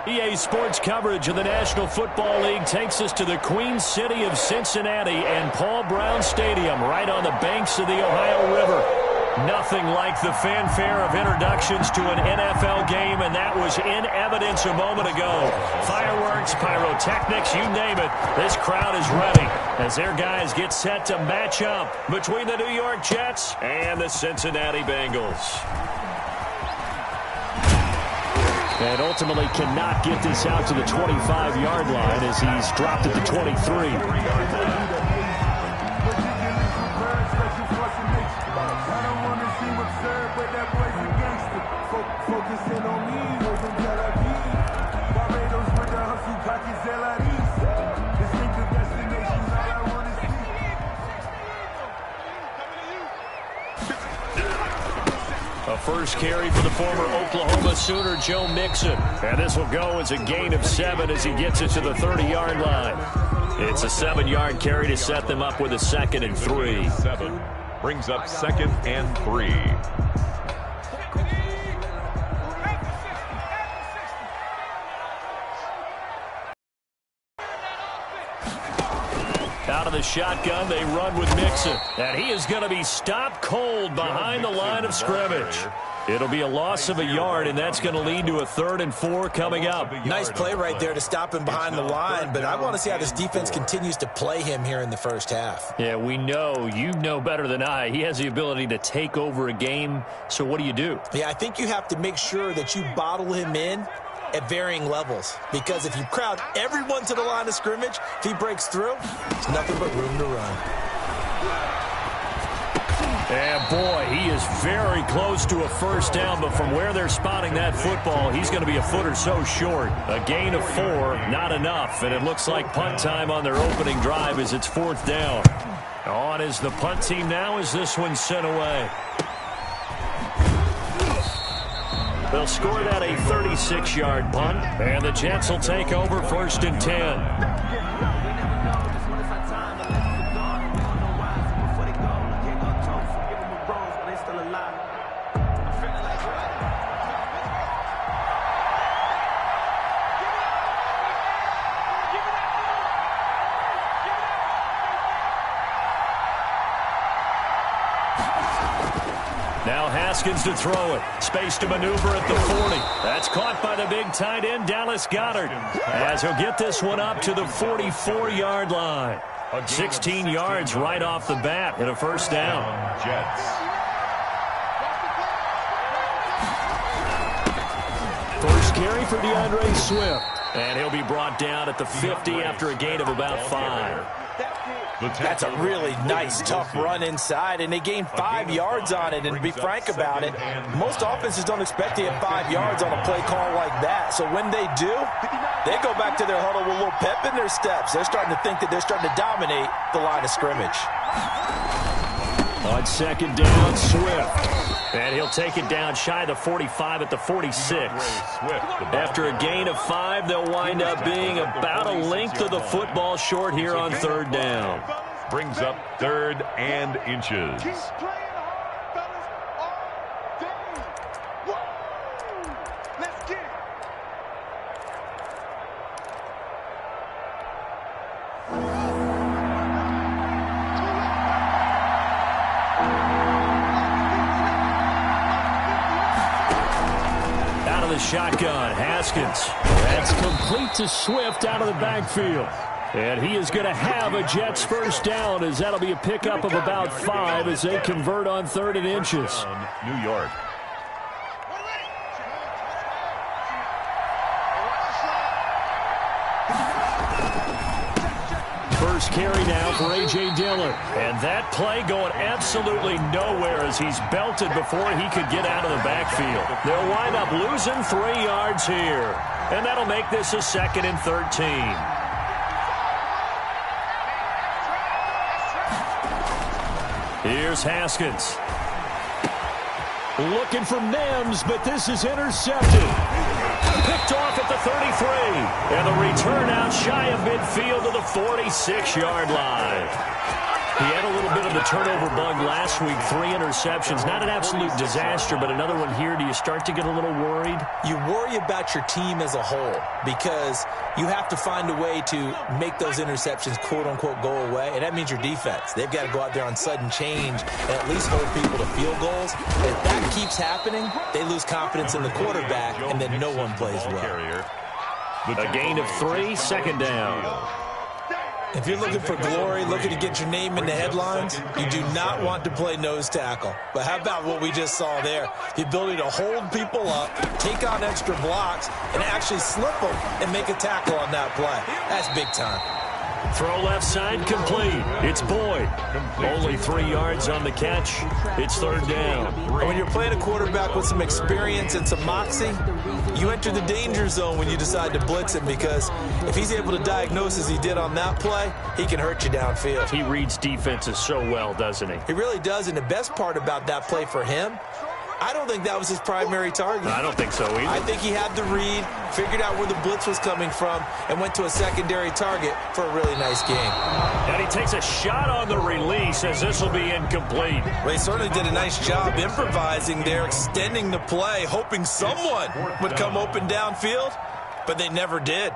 EA Sports coverage of the National Football League takes us to the Queen City of Cincinnati and Paul Brown Stadium right on the banks of the Ohio River. Nothing like the fanfare of introductions to an NFL game, and that was in evidence a moment ago. Fireworks, pyrotechnics, you name it. This crowd is ready as their guys get set to match up between the New York Jets and the Cincinnati Bengals. And ultimately cannot get this out to the 25-yard line as he's dropped at the 23. A first carry for the former Oklahoma Sooner, Joe Mixon. And this will go as a gain of 7 as he gets it to the 30-yard line. It's a 7-yard carry to set them up with a 2nd and 3. 7 brings up 2nd and 3. Out of the shotgun, they run with Mixon. And he is going to be stopped cold behind the line of scrimmage. It'll be a loss of a yard, and that's going to lead to a 3rd and 4 coming up. Nice play right there to stop him behind the line, but I want to see how this defense continues to play him here in the first half. Yeah, we know. You know better than I. He has the ability to take over a game, so what do you do? Yeah, I think you have to make sure that you bottle him in at varying levels, because if you crowd everyone to the line of scrimmage, if he breaks through, there's nothing but room to run. And boy, he is very close to a first down, but from where they're spotting that football, he's going to be a foot or so short. A gain of 4, not enough, and it looks like punt time on their opening drive as it's 4th down. On is the punt team now as this one's sent away. They'll score that a 36-yard punt, and the Jets will take over 1st and 10. Now Haskins to throw it. Space to maneuver at the 40. That's caught by the big tight end, Dallas Goedert, as he'll get this one up to the 44-yard line. 16 yards right off the bat and a first down. Jets. First carry for DeAndre Swift. And he'll be brought down at the 50 after a gain of about 5. That's a really nice, tough run inside, and they gained 5 yards on it. And to be frank about it, most offenses don't expect to get 5 yards on a play call like that. So when they do, they go back to their huddle with a little pep in their steps. They're starting to think that they're starting to dominate the line of scrimmage. On 2nd down, Swift. And he'll take it down shy of the 45 at the 46. After a gain of 5, they'll wind up being about a length of the football short here on 3rd down. Brings up 3rd and inches. Shotgun, Haskins. That's complete to Swift out of the backfield. And he is going to have a Jets first down, as that'll be a pickup of about 5 as they convert on 3rd and inches. New York. First carry now for A.J. Dillon. And that play going absolutely nowhere as he's belted before he could get out of the backfield. They'll wind up losing 3 yards here. And that'll make this a 2nd and 13. Here's Haskins. Looking for Mims, but this is intercepted. Picked off at the 33. And the return out shy of midfield to the 46-yard line. He had a little bit of the turnover bug last week, 3 interceptions. Not an absolute disaster, but another one here. Do you start to get a little worried? You worry about your team as a whole because you have to find a way to make those interceptions, quote-unquote, go away, and that means your defense. They've got to go out there on sudden change and at least hold people to field goals. If that keeps happening, they lose confidence in the quarterback, and then no one plays well. A gain of 3, second down. If you're looking for glory, looking to get your name in the headlines, you do not want to play nose tackle. But how about what we just saw there? The ability to hold people up, take on extra blocks, and actually slip them and make a tackle on that play. That's big time. Throw left side complete. It's Boyd. Only 3 yards on the catch. It's third down. And when you're playing a quarterback with some experience and some moxie, you enter the danger zone when you decide to blitz him because if he's able to diagnose as he did on that play, he can hurt you downfield. He reads defenses so well, doesn't he? He really does, and the best part about that play for him, I don't think that was his primary target. I don't think so either. I think he had the read, figured out where the blitz was coming from, and went to a secondary target for a really nice game. And he takes a shot on the release as this will be incomplete. Well, he certainly did a nice job improvising there, extending the play, hoping someone would come open downfield, but they never did.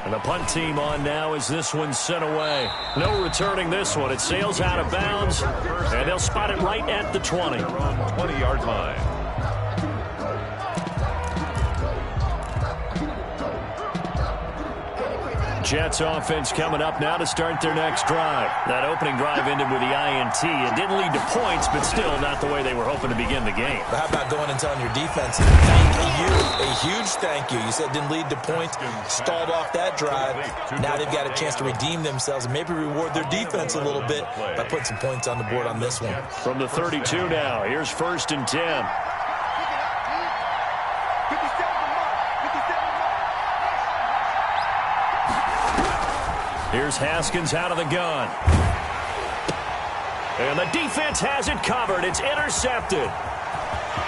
And the punt team on now as this one's sent away. No returning this one. It sails out of bounds, and they'll spot it right at the 20. 20-yard line. Jets offense coming up now to start their next drive. That opening drive ended with the INT. It didn't lead to points, but still not the way they were hoping to begin the game. But how about going and telling your defense, thank you, a huge thank you. You said it didn't lead to points, stalled off that drive. Now they've got a chance to redeem themselves and maybe reward their defense a little bit by putting some points on the board on this one. From the 32 now, here's 1st and 10. Here's Haskins out of the gun. And the defense has it covered. It's intercepted.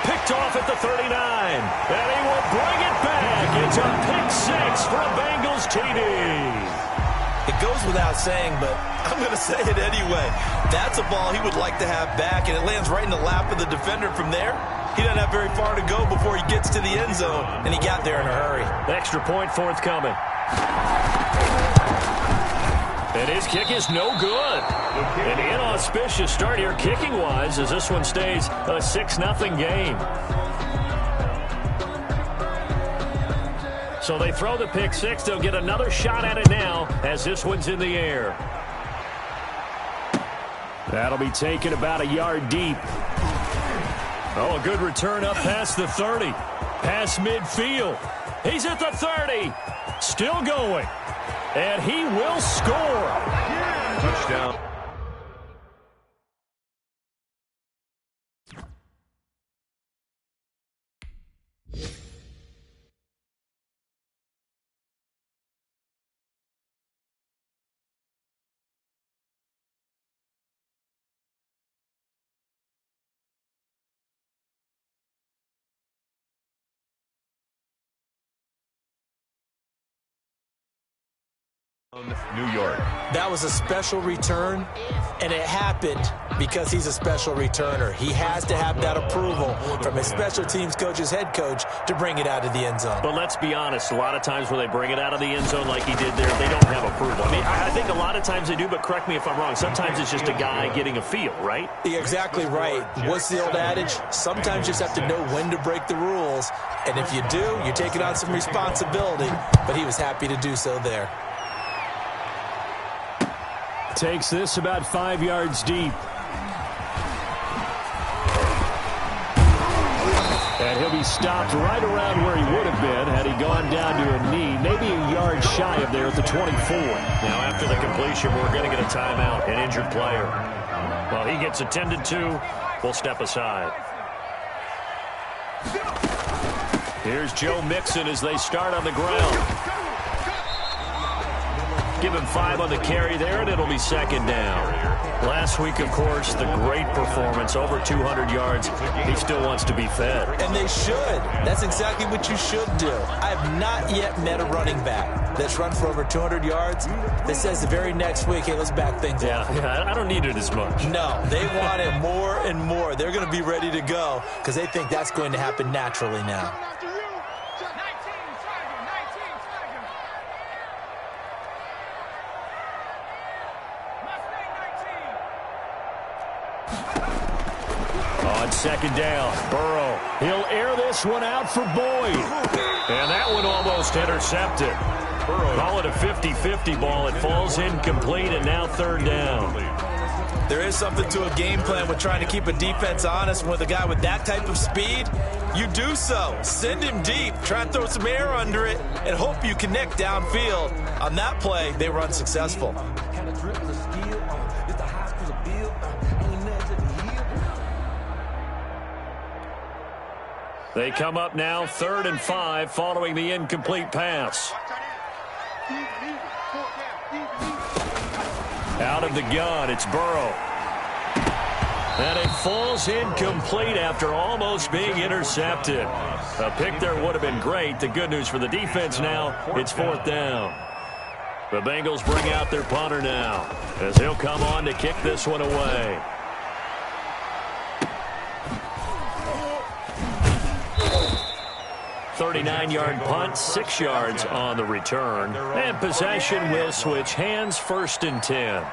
Picked off at the 39. And he will bring it back. It's a pick 6 for a Bengals TD. It goes without saying, but I'm going to say it anyway. That's a ball he would like to have back, and it lands right in the lap of the defender from there. He doesn't have very far to go before he gets to the end zone, and he got there in a hurry. Extra point forthcoming. And his kick is no good. An inauspicious start here kicking-wise as this one stays a 6-0 game. So they throw the pick 6. They'll get another shot at it now as this one's in the air. That'll be taken about a yard deep. Oh, a good return up past the 30. Past midfield. He's at the 30. Still going. And he will score. Touchdown. New York. That was a special return, and it happened because he's a special returner. He has to have that approval from his special teams coach's head coach to bring it out of the end zone. But let's be honest, a lot of times when they bring it out of the end zone like he did there, they don't have approval. I mean, I think a lot of times they do, but correct me if I'm wrong. Sometimes it's just a guy getting a feel, right? You're exactly right. What's the old adage? Sometimes you just have to know when to break the rules, and if you do, you're taking on some responsibility, but he was happy to do so there. Takes this about 5 yards deep. And he'll be stopped right around where he would have been had he gone down to a knee, maybe a yard shy of there at the 24. Now after the completion, we're going to get a timeout, an injured player. Well, he gets attended to. We'll step aside. Here's Joe Mixon as they start on the ground. Give him 5 on the carry there, and it'll be second down. Last week, of course, the great performance, over 200 yards. He still wants to be fed. And they should. That's exactly what you should do. I have not yet met a running back that's run for over 200 yards that says the very next week, hey, let's back things up. Yeah, I don't need it as much. No, they want it more and more. They're going to be ready to go because they think that's going to happen naturally now. On second down, Burrow. He'll air this one out for Boyd. And that one almost intercepted. Call it a 50-50 ball. It falls incomplete, and now third down. There is something to a game plan with trying to keep a defense honest. With a guy with that type of speed, you do so. Send him deep. Try and throw some air under it and hope you connect downfield. On that play, they were unsuccessful. They come up now 3rd and 5 following the incomplete pass. Out of the gun, it's Burrow. And it falls incomplete after almost being intercepted. A pick there would have been great. The good news for the defense now, it's 4th down. The Bengals bring out their punter now as he'll come on to kick this one away. 39-yard punt, 6 yards on the return. And possession will switch hands, 1st and 10.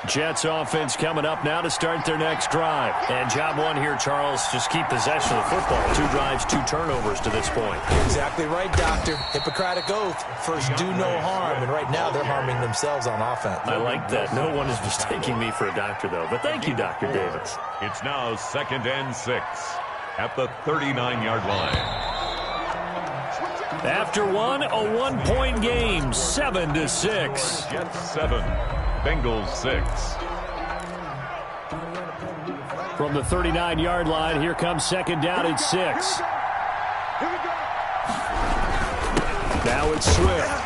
Jets offense coming up now to start their next drive. And job one here, Charles, just keep possession of the football. 2 drives, 2 turnovers to this point. Exactly right, Doctor. Hippocratic oath. First, do no harm. And right now, they're harming themselves on offense. I like that. No one is mistaking me for a doctor, though. But thank you, Dr. Davis. It's now 2nd and 6 at the 39-yard line. After one, a 1-point game, 7-6. Jets 7, Bengals 6. From the 39-yard line, here comes second down at 6. Now it's Swift.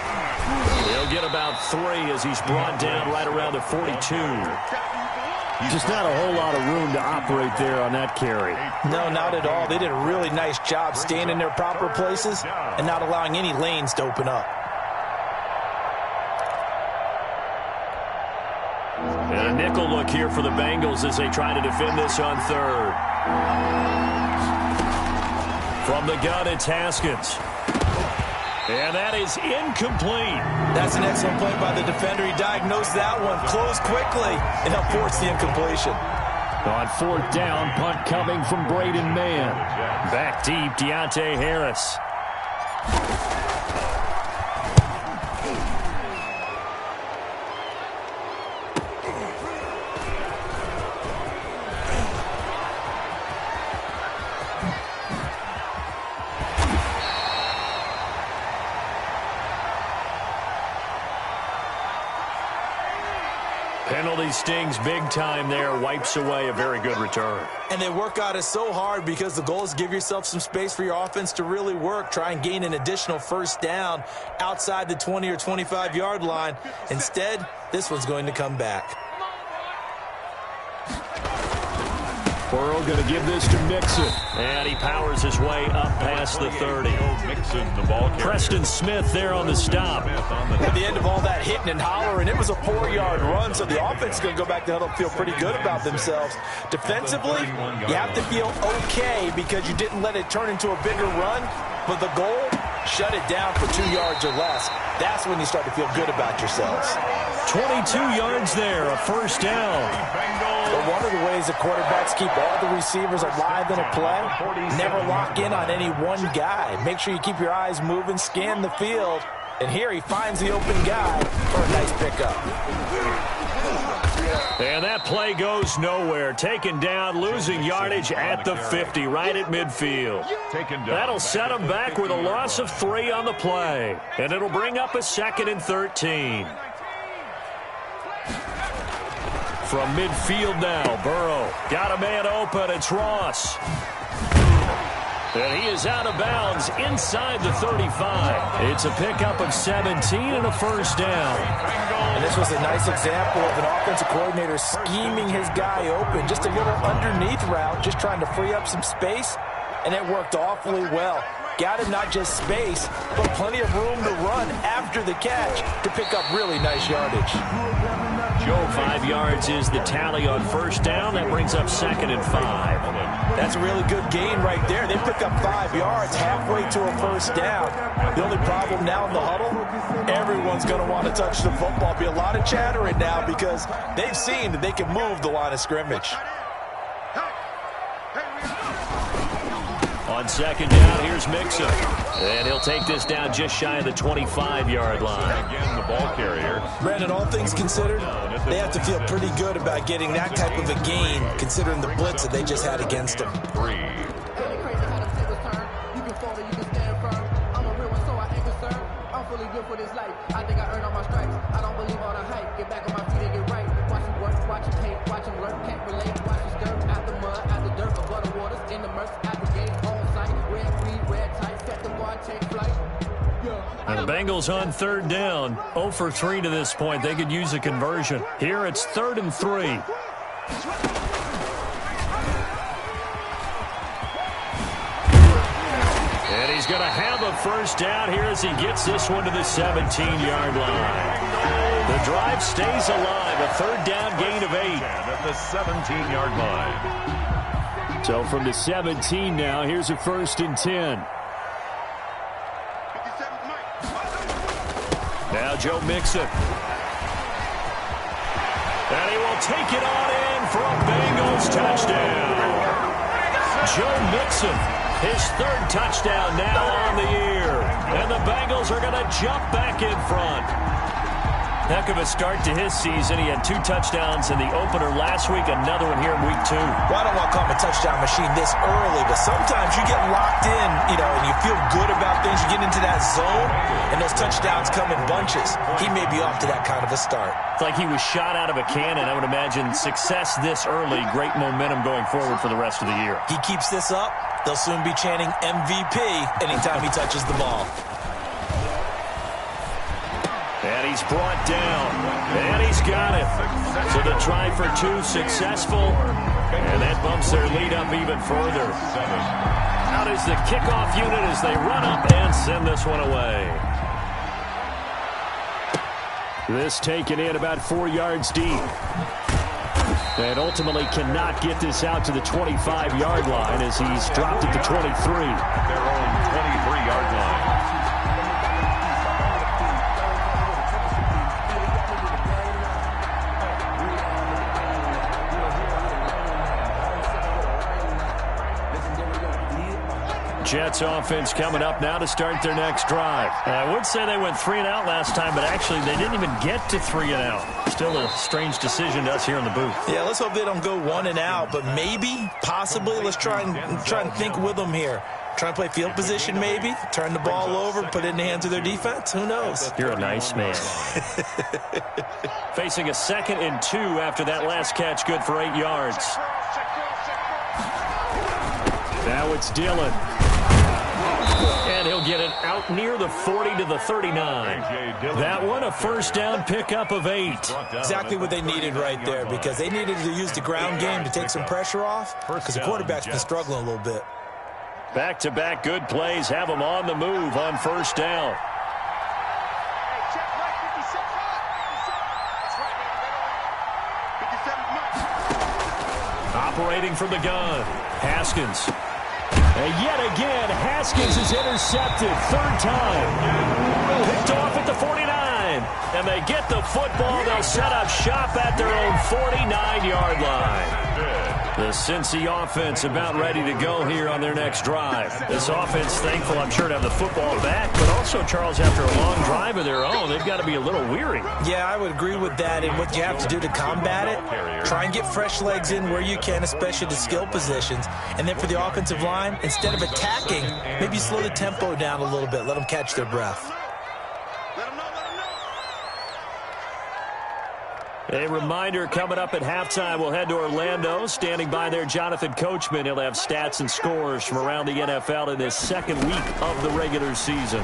He'll get about 3 as he's brought down right around the 42. Just not a whole lot of room to operate there on that carry. No, not at all. They did a really nice job staying in their proper places and not allowing any lanes to open up. And a nickel look here for the Bengals as they try to defend this on 3rd. From the gun, it's Haskins. And that is incomplete. That's an excellent play by the defender. He diagnosed that one, closed quickly, and helped force the incompletion. On 4th down, punt coming from Braden Mann. Back deep, Deontay Harris. Penalty stings big time there, wipes away a very good return. And they work out it so hard because the goal is give yourself some space for your offense to really work. Try and gain an additional 1st down outside the 20 or 25-yard line. Instead, this one's going to come back. Burrow going to give this to Mixon. And he powers his way up past the 30. Mixon, the ball carrier. Preston Smith there on the stop. At the end of all that hitting and hollering, it was a 4-yard run, so the offense is going to go back to huddle and feel pretty good about themselves. Defensively, you have to feel okay because you didn't let it turn into a bigger run, but the goal, shut it down for 2 yards or less. That's when you start to feel good about yourselves. 22 yards there, a 1st down. But one of the ways the quarterbacks keep all the receivers alive in a play, never lock in on any one guy. Make sure you keep your eyes moving, scan the field, and here he finds the open guy for a nice pickup. And that play goes nowhere. Taken down, losing yardage at the 50, right at midfield. That'll set him back with a loss of 3 on the play. And it'll bring up a 2nd and 13. From midfield now, Burrow got a man open. It's Ross. And he is out of bounds inside the 35. It's a pickup of 17 and a first down. And this was a nice example of an offensive coordinator scheming his guy open. Just a little underneath route, just trying to free up some space, and it worked awfully well. Got him not just space, but plenty of room to run after the catch to pick up really nice yardage. Joe, 5 yards is the tally on first down. That brings up 2nd and 5. That's a really good gain right there. They pick up 5 yards halfway to a first down. The only problem now in the huddle, everyone's going to want to touch the football. Be a lot of chattering now because they've seen that they can move the line of scrimmage. On 2nd down, here's Mixon. And he'll take this down just shy of the 25-yard line. Again, the ball carrier. Brandon, all things considered, they have to feel pretty good about getting that type of a gain, considering the blitz that they just had against them. 3. And the Bengals on 3rd down. 0 for 3 to this point. They could use a conversion. Here it's 3rd and 3. And he's going to have a first down here as he gets this one to the 17-yard line. The drive stays alive. A 3rd down gain of 8. At the 17-yard line. So from the 17 now, here's a 1st and 10. Now Joe Mixon. And he will take it on in for a Bengals touchdown. Joe Mixon, his 3rd touchdown now on the year. And the Bengals are going to jump back in front. Heck of a start to his season. He had 2 touchdowns in the opener last week, another one here in week 2. Well, I don't want to call him a touchdown machine this early, but sometimes you get locked in, and you feel good about things. You get into that zone, and those touchdowns come in bunches. He may be off to that kind of a start. It's like he was shot out of a cannon. I would imagine success this early, great momentum going forward for the rest of the year. He keeps this up, they'll soon be chanting MVP anytime he touches the ball. And he's brought down. And he's got it. So the try for 2 successful. And that bumps their lead up even further. Out is the kickoff unit as they run up and send this one away. This taken in about 4 yards deep. And ultimately cannot get this out to the 25-yard line as he's dropped at the 23. Their own 23-yard line. Jets offense coming up now to start their next drive. I would say they went 3 and out last time, but actually they didn't even get to 3 and out. Still a strange decision to us here in the booth. Yeah, let's hope they don't go 1 and out, but maybe, possibly, let's try and think with them here. Try and play field position maybe, turn the ball over, put it in the hands of their defense. Who knows? You're a nice man. Facing a 2nd and 2 after that last catch, good for 8 yards. Now it's Dillon. And he'll get it out near the 40 to the 39. That one a first down pickup of 8. Exactly what they needed right there, because they needed to use the ground game to take some pressure off, because the quarterback's been struggling a little bit. Back-to-back good plays have them on the move on first down. Operating from the gun, Haskins. And yet again, Haskins is intercepted. 3rd time. Picked off at the 49. And they get the football. They'll set up shop at their own 49-yard line. The Cincy offense about ready to go here on their next drive. This offense thankful, I'm sure, to have the football back. But also, Charles, after a long drive of their own, they've got to be a little weary. Yeah, I would agree with that. And what you have to do to combat it, try and get fresh legs in where you can, especially the skill positions. And then for the offensive line, instead of attacking, maybe slow the tempo down a little bit. Let them catch their breath. A reminder, coming up at halftime, we'll head to Orlando. Standing by there, Jonathan Coachman. He'll have stats and scores from around the NFL in this second week of the regular season.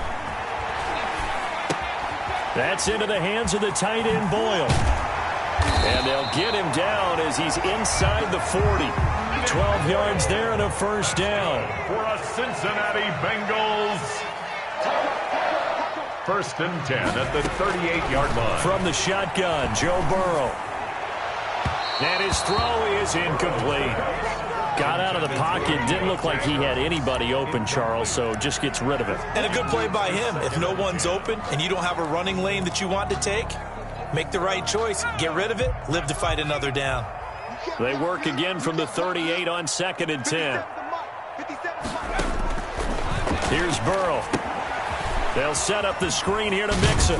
That's into the hands of the tight end, Boyle. And they'll get him down as he's inside the 40. 12 yards there and a first down. For a Cincinnati Bengals. First and 10 at the 38-yard line. From the shotgun, Joe Burrow. And his throw is incomplete. Got out of the pocket. Didn't look like he had anybody open, Charles, so just gets rid of it. And a good play by him. If no one's open and you don't have a running lane that you want to take, make the right choice. Get rid of it. Live to fight another down. They work again from the 38 on 2nd and 10. Here's Burrow. They'll set up the screen here to Mixon.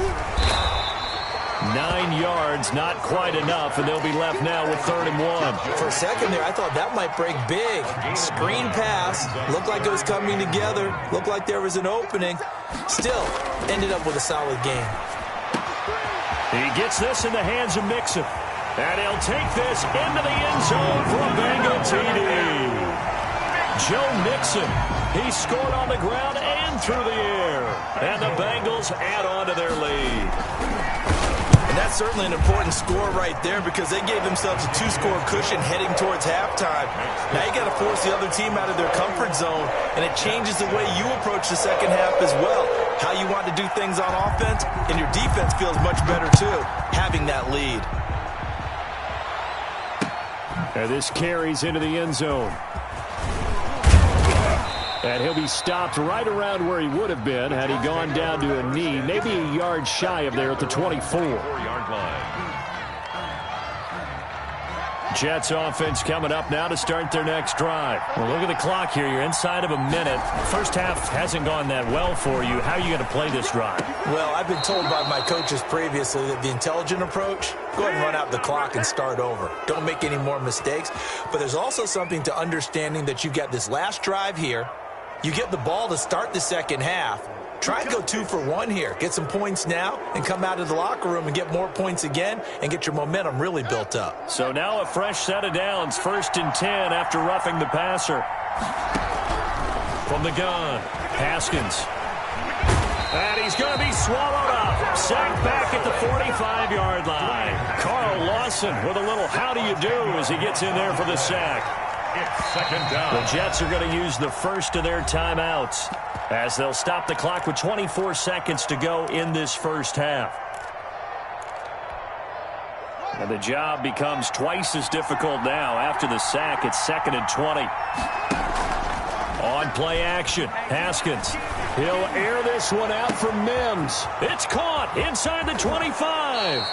9 yards, not quite enough, and they'll be left now with 3rd and 1. For a second there, I thought that might break big. Screen pass. Looked like it was coming together. Looked like there was an opening. Still, ended up with a solid game. He gets this in the hands of Mixon. And he'll take this into the end zone for a Bengal TD. Joe Mixon, he scored on the ground and through the air. And the Bengals add on to their lead. And that's certainly an important score right there because they gave themselves a 2-score cushion heading towards halftime. Now you got to force the other team out of their comfort zone, and it changes the way you approach the second half as well. How you want to do things on offense, and your defense feels much better too, having that lead. And this carries into the end zone. And he'll be stopped right around where he would have been had he gone down to a knee, maybe a yard shy of there at the 24-yard line. Jets offense coming up now to start their next drive. Well, look at the clock here. You're inside of a minute. First half hasn't gone that well for you. How are you going to play this drive? Well, I've been told by my coaches previously that the intelligent approach, go ahead and run out the clock and start over. Don't make any more mistakes. But there's also something to understanding that you've got this last drive here. You get the ball to start the second half. Try and go 2 for 1 here. Get some points now and come out of the locker room and get more points again and get your momentum really built up. So now a fresh set of downs. 1st and 10 after roughing the passer. From the gun, Haskins. And he's going to be swallowed up. Sacked back at the 45-yard line. Carl Lawson with a little how do you do as he gets in there for the sack. It's second down. The Jets are going to use the first of their timeouts as they'll stop the clock with 24 seconds to go in this first half. And the job becomes twice as difficult now after the sack. It's 2nd and 20. On play action, Haskins. He'll air this one out from Mims. It's caught inside the 25.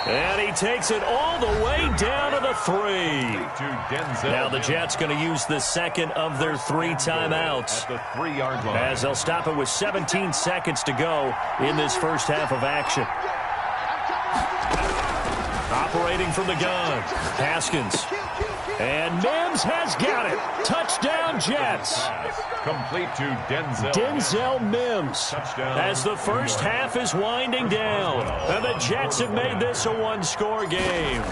And he takes it all the way down to the 3. Now the Jets going to use the second of their 3 timeouts. At the 3-yard line. As they'll stop it with 17 seconds to go in this first half of action. Operating from the gun, Haskins. And Mims has got it. Touchdown, Jets. Complete to Denzel. Denzel Mims. Touchdown. As the first half is winding down. And the Jets have made this a 1-score game.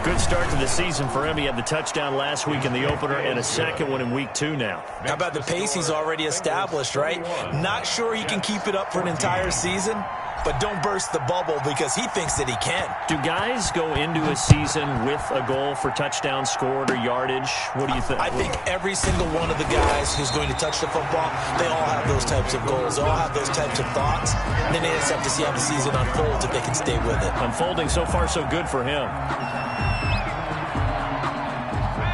Good start to the season for him. He had the touchdown last week in the opener and a second one in week 2 now. How about the pace he's already established, right? Not sure he can keep it up for an entire season, but don't burst the bubble because he thinks that he can. Do guys go into a season with a goal for touchdown scored or yardage? What do you think? I think every single one of the guys who's going to touch the football, they all have those types of goals. They all have those types of thoughts. And then they just have to see how the season unfolds if they can stay with it. Unfolding so far so good for him.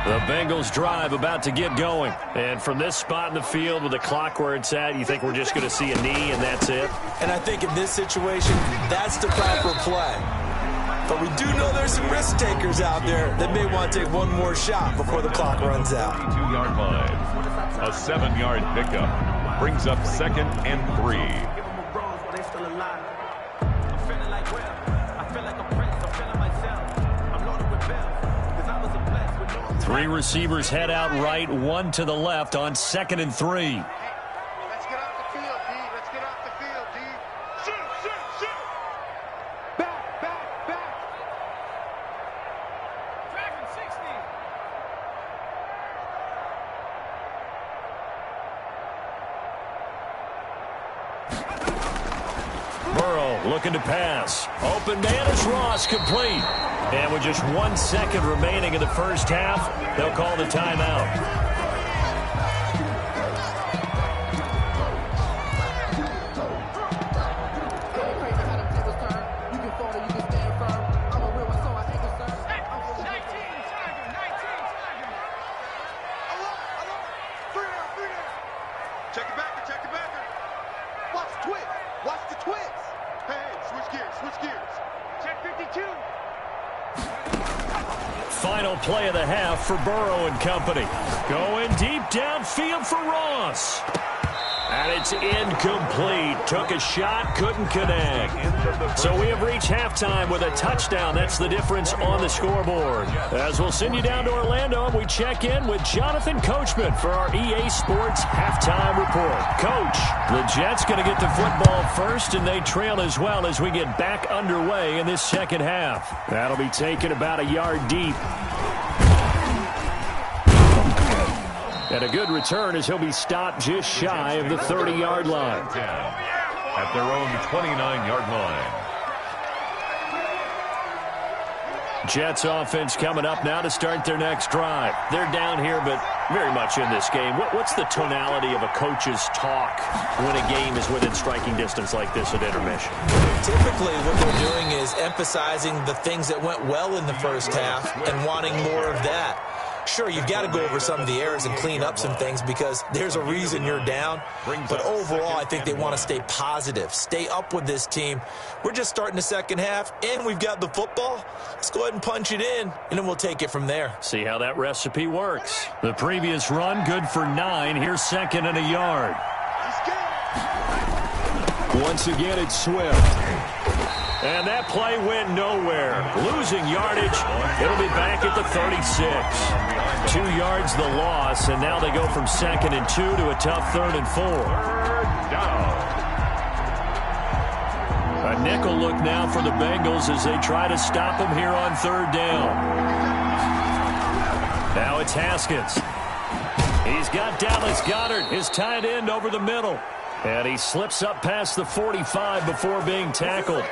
The Bengals drive about to get going. And from this spot in the field with the clock where it's at, you think we're just going to see a knee and that's it? And I think in this situation, that's the proper play. But we do know there's some risk takers out there that may want to take one more shot before the clock runs out. 2-yard line. A 7-yard pickup brings up 2nd and 3. 3 receivers head out right, 1 to the left on 2nd and 3. Let's get off the field, D. Let's get off the field, D. Shoot, shoot, shoot. Back, back, back. looking to pass. Open man is Ross, complete. And with just 1 second remaining in the first half, they'll call the timeout. Final play of the half for Burrow and company. Going deep downfield for Ross. And it's incomplete. Took a shot, couldn't connect. So we have reached halftime with a touchdown. That's the difference on the scoreboard. As we'll send you down to Orlando, and we check in with Jonathan Coachman for our EA Sports Halftime Report. Coach, the Jets going to get the football first, and they trail as well as we get back underway in this second half. That'll be taken about a yard deep. And a good return as he'll be stopped just shy of the 30-yard line. At their own 29-yard line. Jets offense coming up now to start their next drive. They're down here, but very much in this game. What's the tonality of a coach's talk when a game is within striking distance like this at intermission? Typically, what they're doing is emphasizing the things that went well in the first half and wanting more of that. Sure, you've got to go over some of the errors and clean up some things because there's a reason you're down. But overall, I think they want to stay positive, stay up with this team. We're just starting the second half, and we've got the football. Let's go ahead and punch it in, and then we'll take it from there. See how that recipe works. The previous run, good for 9. Here's second and a yard. Once again, it's Swift. And that play went nowhere. Losing yardage. It'll be back at the 36. 2 yards the loss, and now they go from 2nd and 2 to a tough 3rd and 4. A nickel look now for the Bengals as they try to stop them here on 3rd down. Now it's Haskins. He's got Dallas Goedert, his tight end, over the middle. And he slips up past the 45 before being tackled.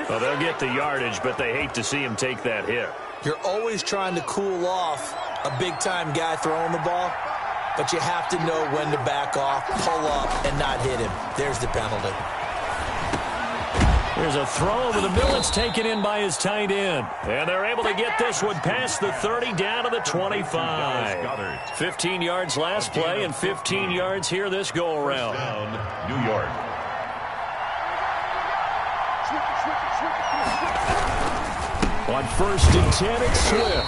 Well, they'll get the yardage, but they hate to see him take that hit. You're always trying to cool off a big-time guy throwing the ball, but you have to know when to back off, pull up, and not hit him. There's the penalty. There's a throw over the middle. It's taken in by his tight end. And they're able to get this one past the 30 down to the 25. 15 yards last play and 15 yards here this go-around. New York. On 1st and 10, it's Swift.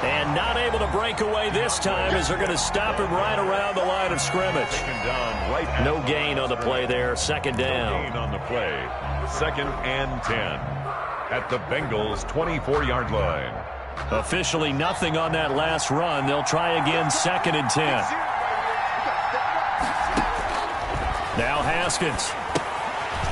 And not able to break away this time as they're going to stop him right around the line of scrimmage. No gain on the play there. 2nd down. No gain on the play. 2nd and 10. At the Bengals' 24-yard line. Officially nothing on that last run. They'll try again 2nd and 10. Now Haskins.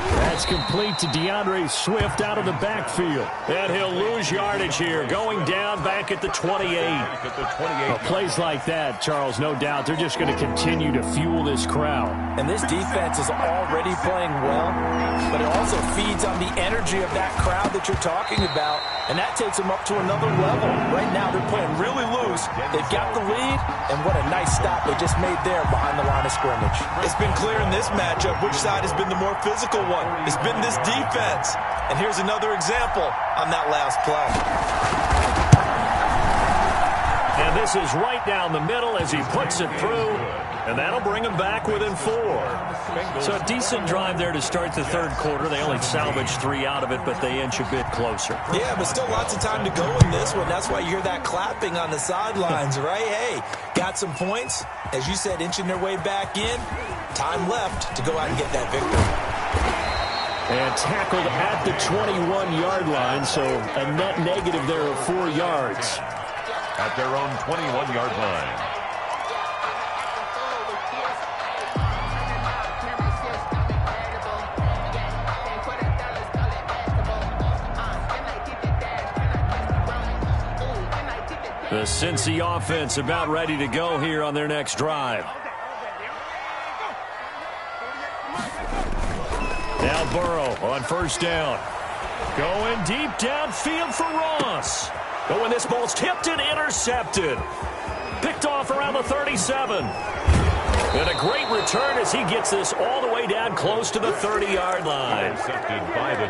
That's complete to DeAndre Swift out of the backfield. And he'll lose yardage here, going down back at the 28. Well, plays like that, Charles, no doubt, they're just going to continue to fuel this crowd. And this defense is already playing well, but it also feeds on the energy of that crowd that you're talking about, and that takes them up to another level. Right now, they're playing really loose. They've got the lead, and what a nice stop they just made there behind the line of scrimmage. It's been clear in this matchup which side has been the more physical one. It's been this defense. And here's another example on that last play. And this is right down the middle as he puts it through. And that'll bring him back within 4. So a decent drive there to start the 3rd quarter. They only salvaged 3 out of it, but they inch a bit closer. Yeah, but still lots of time to go in this one. That's why you hear that clapping on the sidelines, right? Hey, got some points. As you said, inching their way back in. Time left to go out and get that victory. And tackled at the 21-yard line, so a net negative there of 4 yards. At their own 21-yard line. The Cincy offense about ready to go here on their next drive. Now Burrow on first down. Going deep downfield for Ross. But when this ball's tipped and intercepted. Picked off around the 37. And a great return as he gets this all the way down close to the 30-yard line.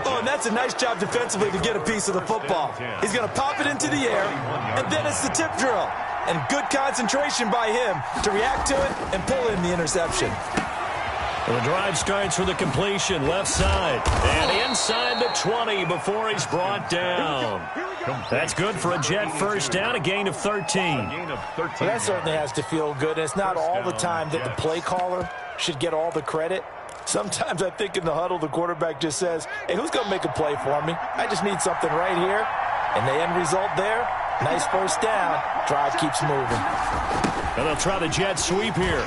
Oh, and that's a nice job defensively to get a piece of the football. He's going to pop it into the air, and then it's the tip drill. And good concentration by him to react to it and pull in the interception. Well, the drive starts with a completion, left side. And inside the 20 before he's brought down. That's good for a Jet first down, a gain of 13. Well, that certainly has to feel good. It's not all the time that the play caller should get all the credit. Sometimes I think in the huddle, the quarterback just says, hey, who's going to make a play for me? I just need something right here. And the end result there, nice first down. Drive keeps moving. And they'll try the jet sweep here.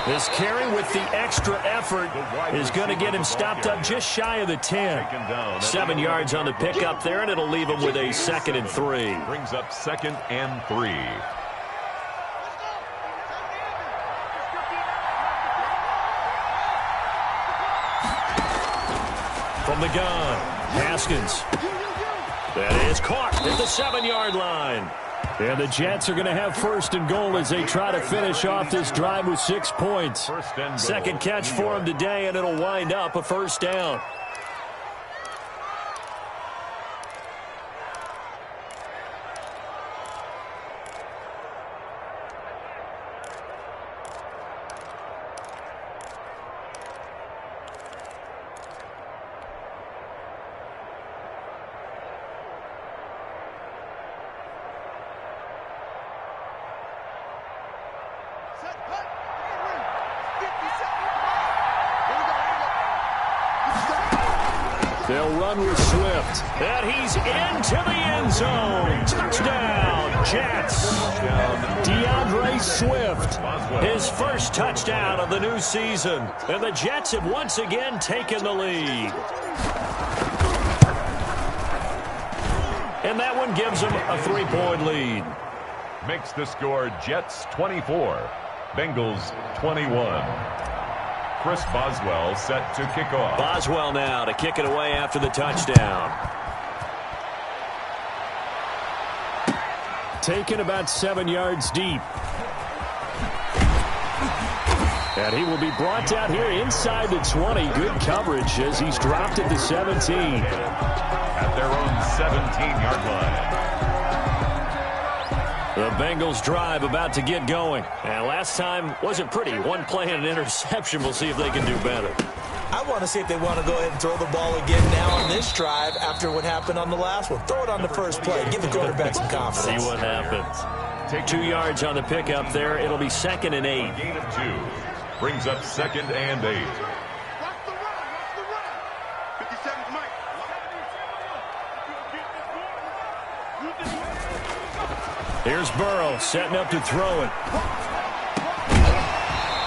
This carry with the extra effort is going to get him stopped up just shy of the 10. 7 yards on the pickup there, and it'll leave him with a 2nd and 3. Brings up 2nd and 3. From the gun, Haskins. That is caught at the 7-yard line. And the Jets are going to have 1st and goal as they try to finish off this drive with 6 points. Second catch for him today, and it'll wind up a first down. They'll run with Swift. And he's into the end zone. Touchdown, Jets. DeAndre Swift, his first touchdown of the new season. And the Jets have once again taken the lead. And that one gives them a 3-point lead. Makes the score Jets 24, Bengals 21. Chris Boswell set to kick off. Boswell now to kick it away after the touchdown. Taken about 7 yards deep. And he will be brought down here inside the 20. Good coverage as he's dropped at the 17. At their own 17-yard line. The Bengals drive about to get going. And last time wasn't pretty. One play and an interception. We'll see if they can do better. I want to see if they want to go ahead and throw the ball again now on this drive after what happened on the last one. Throw it on the first play. Give the quarterback some confidence. See what happens. 2 yards on the pickup there. It'll be 2nd and 8. Gain of 2. Brings up 2nd and 8. Watch the run. 57's Mike. Here's Burrow setting up to throw it.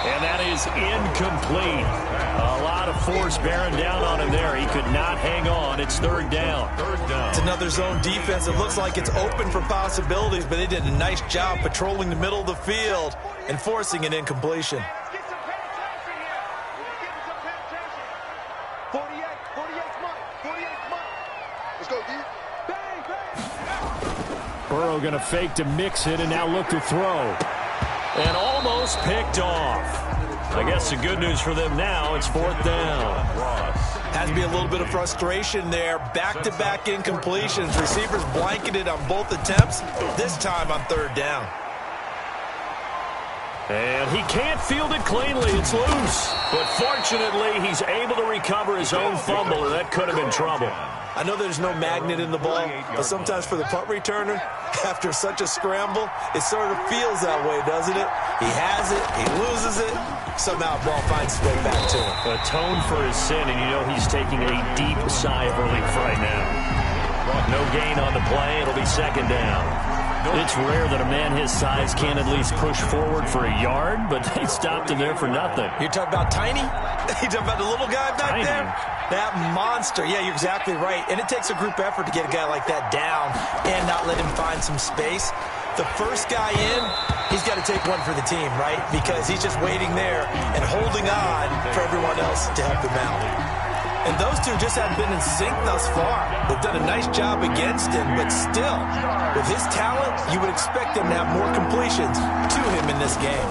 And that is incomplete. A lot of force bearing down on him there. He could not hang on. It's 3rd down. It's another zone defense. It looks like it's open for possibilities, but they did a nice job patrolling the middle of the field and forcing an incompletion. Get some penetration here. Get some penetration. 48's Mike. 48's Mike. Let's go, D. Bang, bang. Burrow going to fake to mix it and now look to throw. And almost picked off. I guess the good news for them now, it's 4th down. Has to be a little bit of frustration there. Back-to-back incompletions. Receivers blanketed on both attempts, this time on 3rd down. And he can't field it cleanly. It's loose. But fortunately, he's able to recover his own fumble, and that could have been trouble. I know there's no magnet in the ball, but sometimes for the punt returner, after such a scramble, it sort of feels that way, doesn't it? He has it, he loses it, somehow the ball finds its way back to him. Atone for his sin, and you know he's taking a deep sigh of relief right now. No gain on the play. It'll be 2nd down. It's rare that a man his size can't at least push forward for a yard, but they stopped him there for nothing. You're talking about Tiny? You talking about the little guy back there? That monster. Yeah, you're exactly right. And it takes a group effort to get a guy like that down and not let him find some space. the first guy in, he's got to take one for the team, right? Because he's just waiting there and holding on for everyone else to help him out. And those two just haven't been in sync thus far. They've done a nice job against him, but still, with his talent, you would expect him to have more completions to him in this game.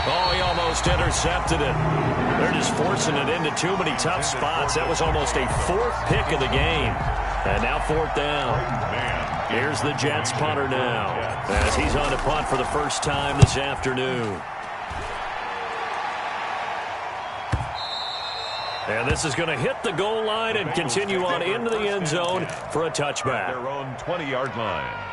Oh, he almost intercepted it. They're just forcing it into too many tough spots. That was almost a fourth pick of the game. And now fourth down. Here's the Jets punter now, as he's on to punt for the first time this afternoon. And this is going to hit the goal line and continue on into the end zone for a touchback. Their own 20-yard line.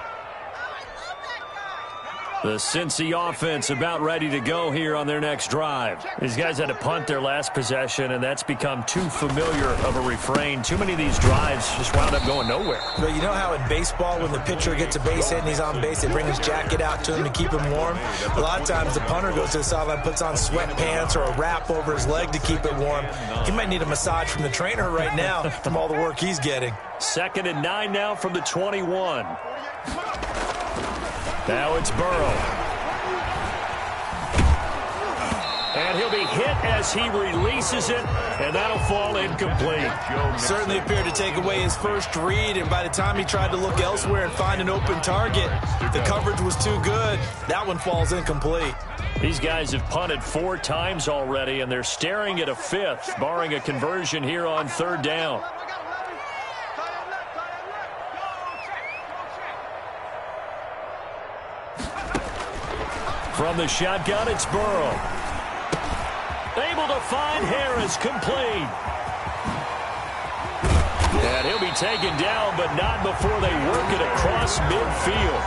The Cincy offense about ready to go here on their next drive. These guys had to punt their last possession, and that's become too familiar of a refrain. Too many of these drives just wound up going nowhere. But you know how in baseball, when the pitcher gets a base hit and he's on base, they bring his jacket out to him to keep him warm? A lot of times the punter goes to the sideline, puts on sweatpants or a wrap over his leg to keep it warm. He might need a massage from the trainer right now from all the work he's getting. 2nd and 9 now from the 21. Now it's Burrow. And he'll be hit as he releases it, and that'll fall incomplete. Certainly appeared to take away his first read, and by the time he tried to look elsewhere and find an open target, the coverage was too good. That one falls incomplete. These guys have punted 4 times already, and they're staring at a 5th, barring a conversion here on 3rd down. From the shotgun, it's Burrow. Able to find Harris, complete. And he'll be taken down, but not before they work it across midfield.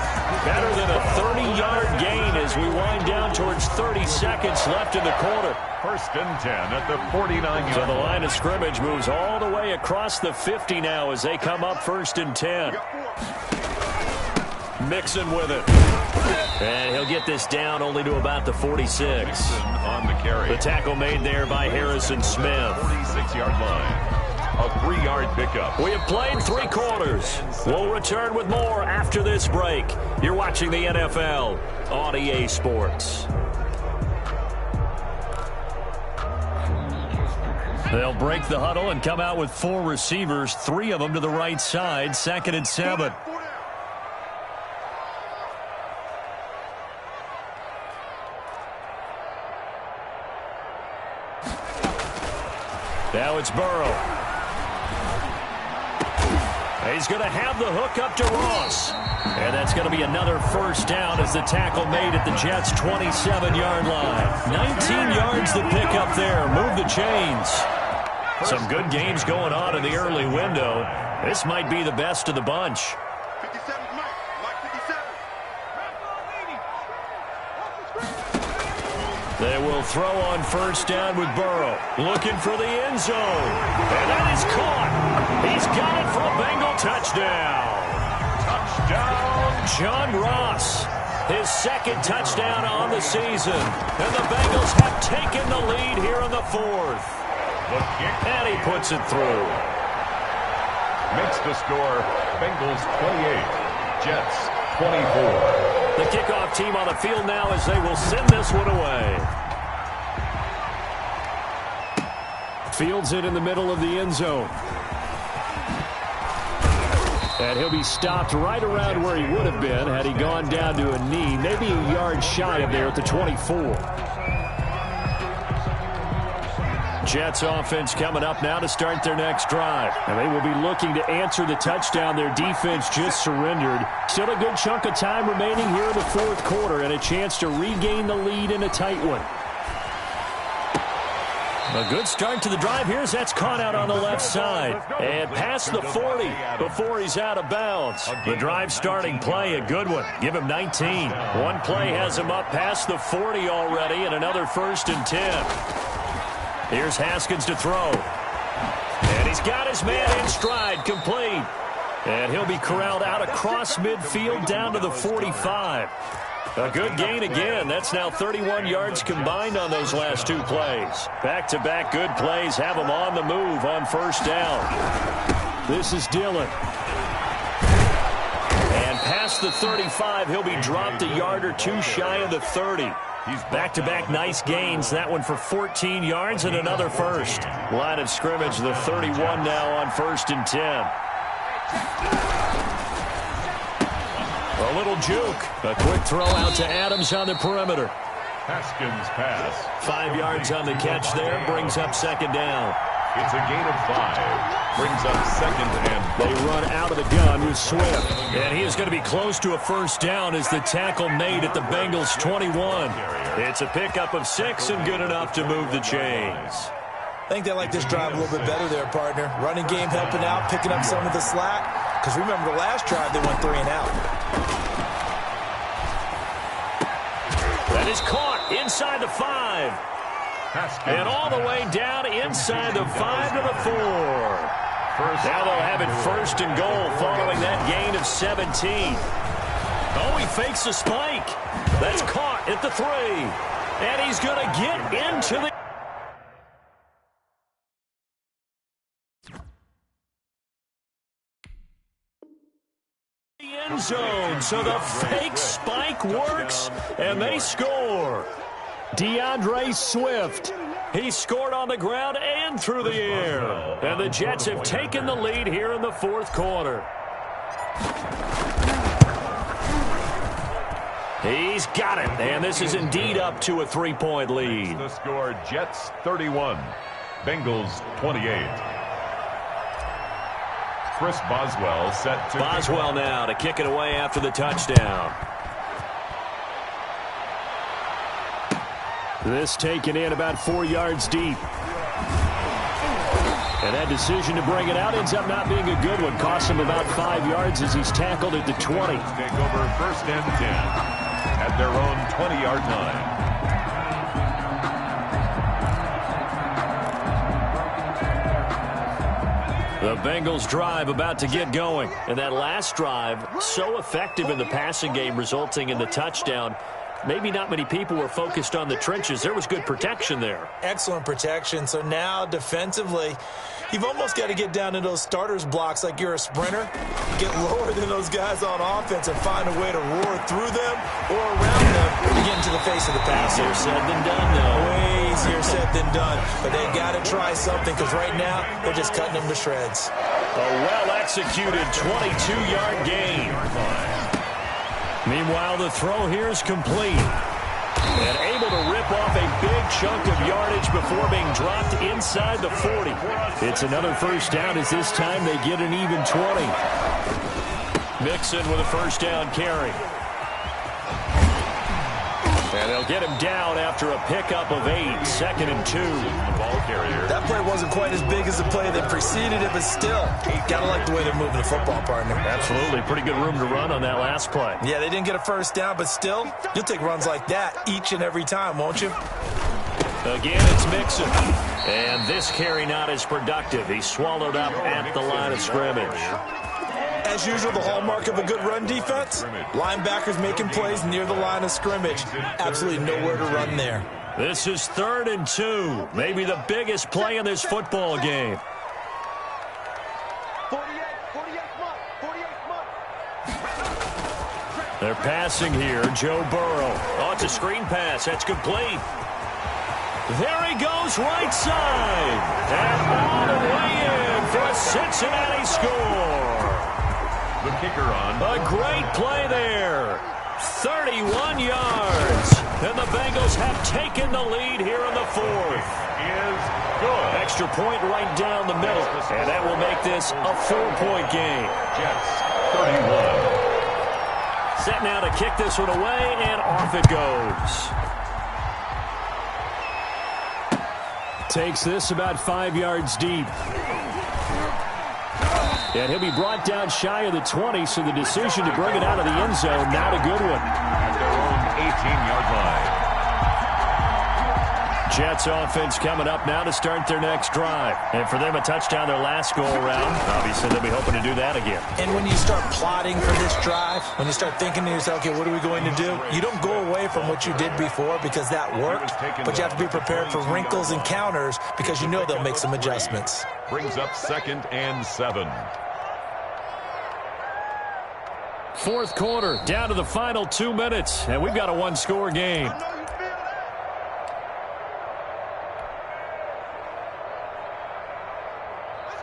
Better than a 30-yard gain as we wind down towards 30 seconds left in the quarter. 1st and 10 at the 49-yard. So the line of scrimmage moves all the way across the 50 now as they come up 1st and 10. Mixon with it. And he'll get this down only to about the 46. On the carry. The tackle made there by Harrison Smith. 46-yard line. A 3-yard pickup. We have played 3 quarters. We'll return with more after this break. You're watching the NFL on EA Sports. They'll break the huddle and come out with 4 receivers, 3 of them to the right side. 2nd and 7. Now it's Burrow. He's going to have the hook up to Ross. And that's going to be another first down as the tackle made at the Jets' 27-yard line. 19 yards to pick up there. Move the chains. Some good games going on in the early window. This might be the best of the bunch. 57, Mike 57. They will throw on first down with Burrow. Looking for the end zone. And that is caught. He's got it for a Bengal touchdown. Touchdown. John Ross, his 2nd touchdown on the season. And the Bengals have taken the lead here in the 4th. The kick. And he puts it through. Makes the score Bengals 28, Jets 24. The kickoff team on the field now as they will send this one away. Fields it in the middle of the end zone. And he'll be stopped right around where he would have been had he gone down to a knee, maybe a yard shy of there at the 24. Jets offense coming up now to start their next drive. And they will be looking to answer the touchdown their defense just surrendered. Still a good chunk of time remaining here in the 4th quarter and a chance to regain the lead in a tight one. A good start to the drive here as that's caught out on the left side. And past the 40 before he's out of bounds. The drive starting play, a good one. Give him 19. One play has him up past the 40 already and another 1st and 10. Here's Haskins to throw. And he's got his man in stride, complete. And he'll be corralled out across midfield down to the 45. A good gain again. That's now 31 yards combined on those last 2 plays. Back-to-back good plays have him on the move on first down. This is Dillon. past the 35. He'll be dropped a yard or two shy of the 30. He's back-to-back nice gains. That one for 14 yards and another first. Line of scrimmage, the 31 now on 1st and 10. A little juke. A quick throw out to Adams on the perimeter. Haskins pass. 5 yards on the catch there. Brings up 2nd down. It's a gain of 5. Brings up 2nd and... They run out of the gun with Swift. And he is going to be close to a first down as the tackle made at the Bengals 21. It's a pickup of 6 and good enough to move the chains. I think they like this drive a little bit better there, partner. Running game helping out, picking up some of the slack. Because remember the last drive, they went 3 and out. That is caught inside the 5. Haskins. And all the way down inside the 5 to the 4. Now they'll have it 1st and goal following that gain of 17. Oh, he fakes a spike. That's caught at the 3. And he's going to get into the end zone. So the fake spike works, and they score. DeAndre Swift. He scored on the ground and through the air. And the Jets have taken the lead here in the 4th quarter. He's got it. And this is indeed up to a 3-point lead. The score, Jets 31, Bengals 28. Chris Boswell set to... Boswell now to kick it away after the touchdown. This taken in about 4 yards deep. And that decision to bring it out ends up not being a good one. Costs him about 5 yards as he's tackled at the 20. Take over 1st and 10 at their own 20-yard line. The Bengals drive about to get going. And that last drive, so effective in the passing game, resulting in the touchdown. Maybe not many people were focused on the trenches. There was good protection there. Excellent protection. So now defensively, you've almost got to get down to those starters blocks like you're a sprinter. Get lower than those guys on offense and find a way to roar through them or around them to get into the face of the passer. Easier said than done, though. Way easier said than done. But they've got to try something because right now they're just cutting them to shreds. A well-executed 22-yard gain. Meanwhile, the throw here is complete. And able to rip off a big chunk of yardage before being dropped inside the 40. It's another first down as this time they get an even 20. Mixon with a first down carry. And they'll get him down after a pickup of 8, 2nd and 2. The ball carrier. That play wasn't quite as big as the play that preceded it, but still, gotta like the way they're moving the football, partner. Absolutely. Pretty good room to run on that last play. Yeah, they didn't get a first down, but still, you'll take runs like that each and every time, won't you? Again, it's Mixon. And this carry not as productive. He's swallowed up at the line of scrimmage. As usual, the hallmark of a good run defense, linebackers making plays near the line of scrimmage. Absolutely nowhere to run there. This is 3rd and 2. Maybe the biggest play in this football game. 48 month. They're passing here. Joe Burrow. Oh, it's a screen pass. That's complete. There he goes right side. And all the way in for a Cincinnati score. The kicker on. A great play there. 31 yards. And the Bengals have taken the lead here in the 4th. Is good. Extra point right down the middle. And that will make this a 4-point game. Jets 31. Set now to kick this one away, and off it goes. Takes this about 5 yards deep. And he'll be brought down shy of the 20, so the decision to bring it out of the end zone, not a good one. At their own 18-yard line. Jets offense coming up now to start their next drive. And for them, a touchdown their last go-around. Obviously, they'll be hoping to do that again. And when you start plotting for this drive, when you start thinking to yourself, okay, what are we going to do? You don't go away from what you did before because that worked, but you have to be prepared for wrinkles and counters because you know they'll make some adjustments. Brings up 2nd and 7. Fourth quarter, down to the final 2 minutes, and we've got a one-score game.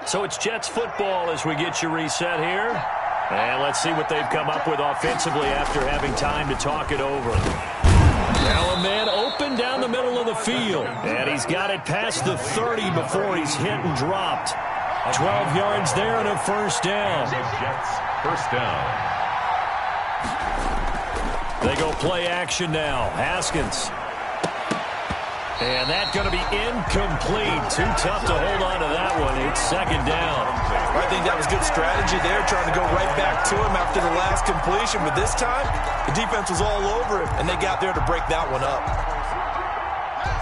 So it's Jets football as we get you reset here. And let's see what they've come up with offensively after having time to talk it over. Now a man open down the middle of the field. And he's got it past the 30 before he's hit and dropped. 12 yards there and a first down. Jets, first down. They go play action now. Haskins. And that's going to be incomplete. Too tough to hold on to that one. It's second down. I think that was good strategy there, trying to go right back to him after the last completion. But this time, the defense was all over him, and they got there to break that one up.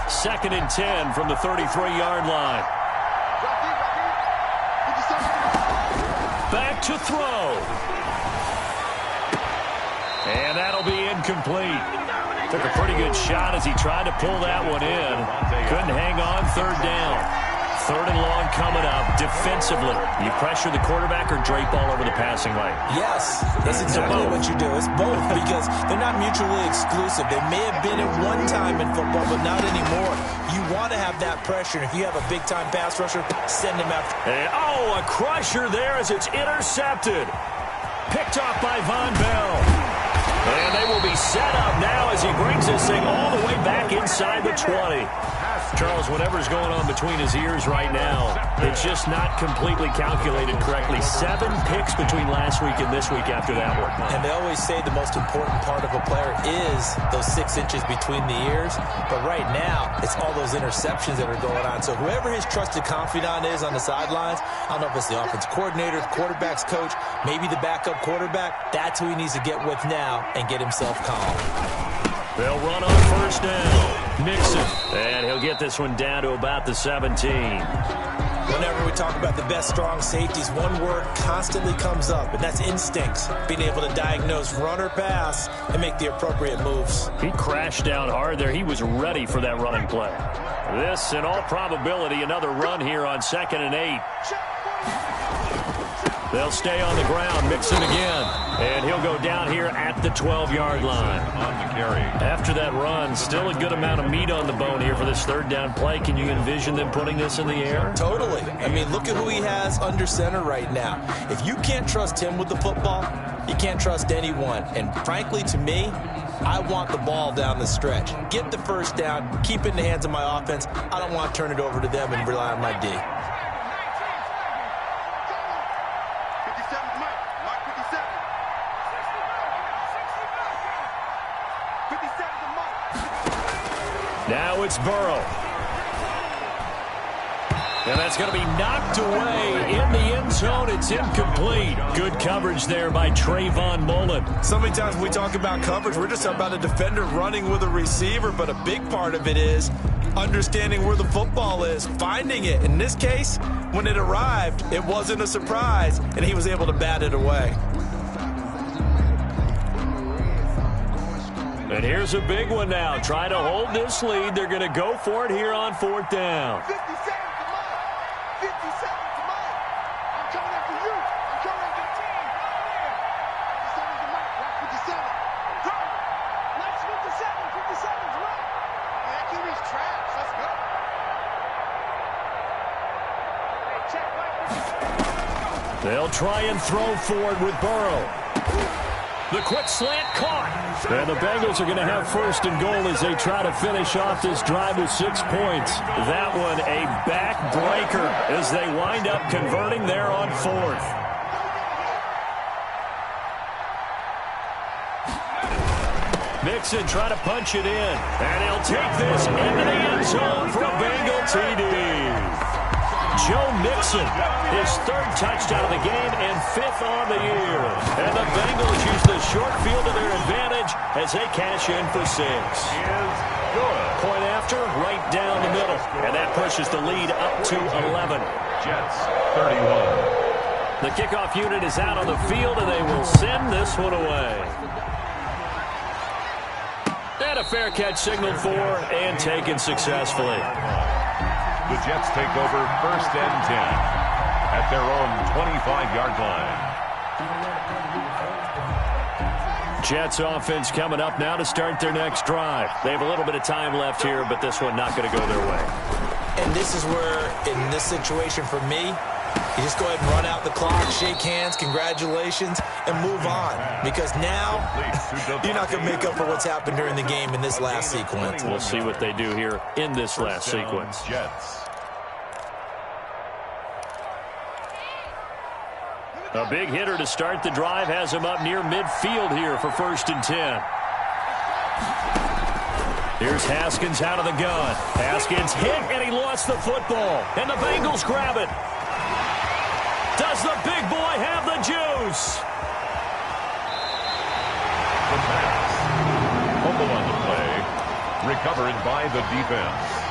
2nd and 10 from the 33-yard line. Back to throw. And that'll be incomplete. Took a pretty good shot as he tried to pull that one in. Couldn't hang on. Third down. 3rd and long coming up. Defensively, you pressure the quarterback or drape all over the passing lane? Yes, that's exactly what you do. It's both because they're not mutually exclusive. They may have been at one time in football, but not anymore. You want to have that pressure. And if you have a big-time pass rusher, send him after. And, a crusher there as it's intercepted. Picked off by Von Bell. And they will be set up now as he brings this thing all the way back inside the 20. Charles, whatever's going on between his ears right now, it's just not completely calculated correctly. 7 picks between last week and this week after that one. And they always say the most important part of a player is those 6 inches between the ears. But right now, it's all those interceptions that are going on. So whoever his trusted confidant is on the sidelines, I don't know if it's the offense coordinator, the quarterback's coach, maybe the backup quarterback, that's who he needs to get with now and get himself calm. They'll run on first down. Mixon. And he'll get this one down to about the 17. Whenever we talk about the best strong safeties, one word constantly comes up, and that's instincts. Being able to diagnose run or pass and make the appropriate moves. He crashed down hard there. He was ready for that running play. This, in all probability, another run here on 2nd and 8. They'll stay on the ground. Mixon again. And he'll go down here at the 12-yard line. On the carry. After that run, still a good amount of meat on the bone here for this 3rd down play. Can you envision them putting this in the air? Totally. I mean, look at who he has under center right now. If you can't trust him with the football, you can't trust anyone. And frankly, to me, I want the ball down the stretch. Get the first down. Keep it in the hands of my offense. I don't want to turn it over to them and rely on my D. Now it's Burrow. And that's going to be knocked away in the end zone. It's incomplete. Good coverage there by Trayvon Mullen. So many times when we talk about coverage, we're just talking about a defender running with a receiver, but a big part of it is understanding where the football is, finding it. In this case, when it arrived, it wasn't a surprise, and he was able to bat it away. And here's a big one now. Try to hold this lead. They're going to go for it here on 4th down. 50 seconds to Mike. 50 seconds to Mike. I'm coming after you. I'm coming after the team. 50 seconds to Mike. Right, 57. Go. Mike's 57. 50 seconds, Mike. Man, that QB's trash. Let's go. Hey, check Mike. 57. They'll try and throw forward with Burrow. The quick slant caught. And the Bengals are going to have 1st and goal as they try to finish off this drive with 6 points. That one a backbreaker as they wind up converting there on 4th. Mixon trying to punch it in. And he'll take this into the end zone for a Bengal TD. Joe Mixon, his 3rd touchdown of the game and 5th on the year. And the Bengals use the short field to their advantage as they cash in for 6. Point after, right down the middle. And that pushes the lead up to 11. Jets, 31. The kickoff unit is out on the field, and they will send this one away. And a fair catch signaled for and taken successfully. The Jets take over 1st and 10 at their own 25-yard line. Jets offense coming up now to start their next drive. They have a little bit of time left here, but this one not going to go their way. And this is where, in this situation for me, you just go ahead and run out the clock, shake hands, congratulations, and move on. Because now, you're not going to make up for what's happened during the game in this last sequence. We'll see what they do here in this last sequence. Jets. A big hitter to start the drive has him up near midfield here for 1st and 10. Here's Haskins out of the gun. Haskins hit, and he lost the football. And the Bengals grab it. Does the big boy have the juice? The pass. Fumble on the play. Recovered by the defense.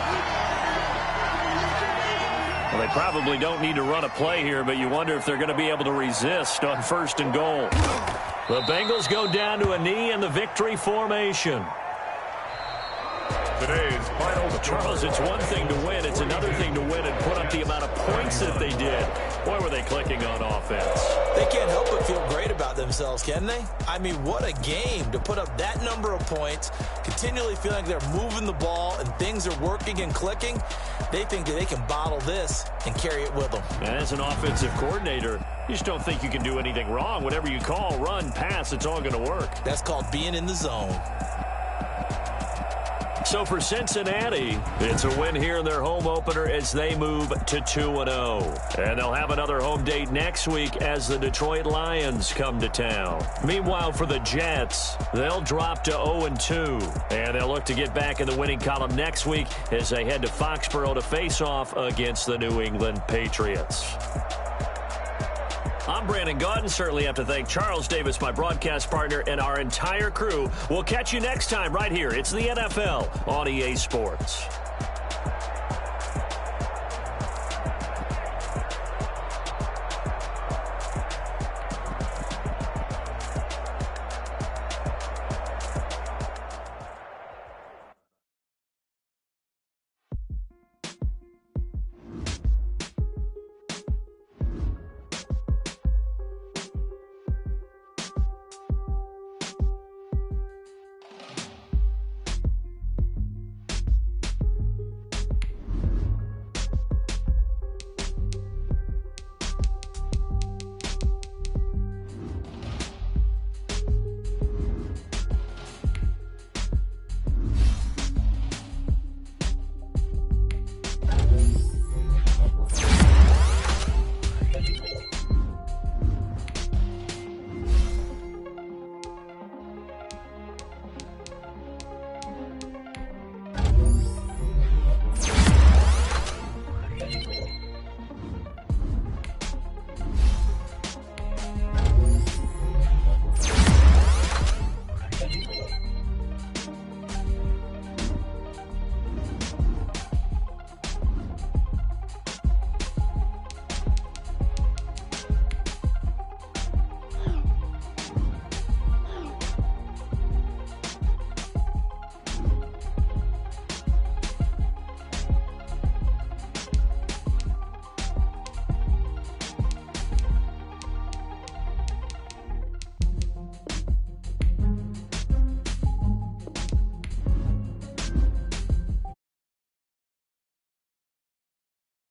Well, they probably don't need to run a play here, but you wonder if they're going to be able to resist on 1st and goal. The Bengals go down to a knee in the victory formation. Today's final Charles, it's one thing to win. It's another thing to win and put up the amount of points that they did. Boy, were they clicking on offense. They can't help but feel great about themselves, can they? I mean, what a game to put up that number of points, continually feeling like they're moving the ball and things are working and clicking. They think that they can bottle this and carry it with them. And as an offensive coordinator, you just don't think you can do anything wrong. Whatever you call, run, pass, it's all going to work. That's called being in the zone. So for Cincinnati, it's a win here in their home opener as they move to 2-0. And they'll have another home date next week as the Detroit Lions come to town. Meanwhile, for the Jets, they'll drop to 0-2. And they'll look to get back in the winning column next week as they head to Foxborough to face off against the New England Patriots. I'm Brandon Gaudin. Certainly have to thank Charles Davis, my broadcast partner, and our entire crew. We'll catch you next time right here. It's the NFL on EA Sports.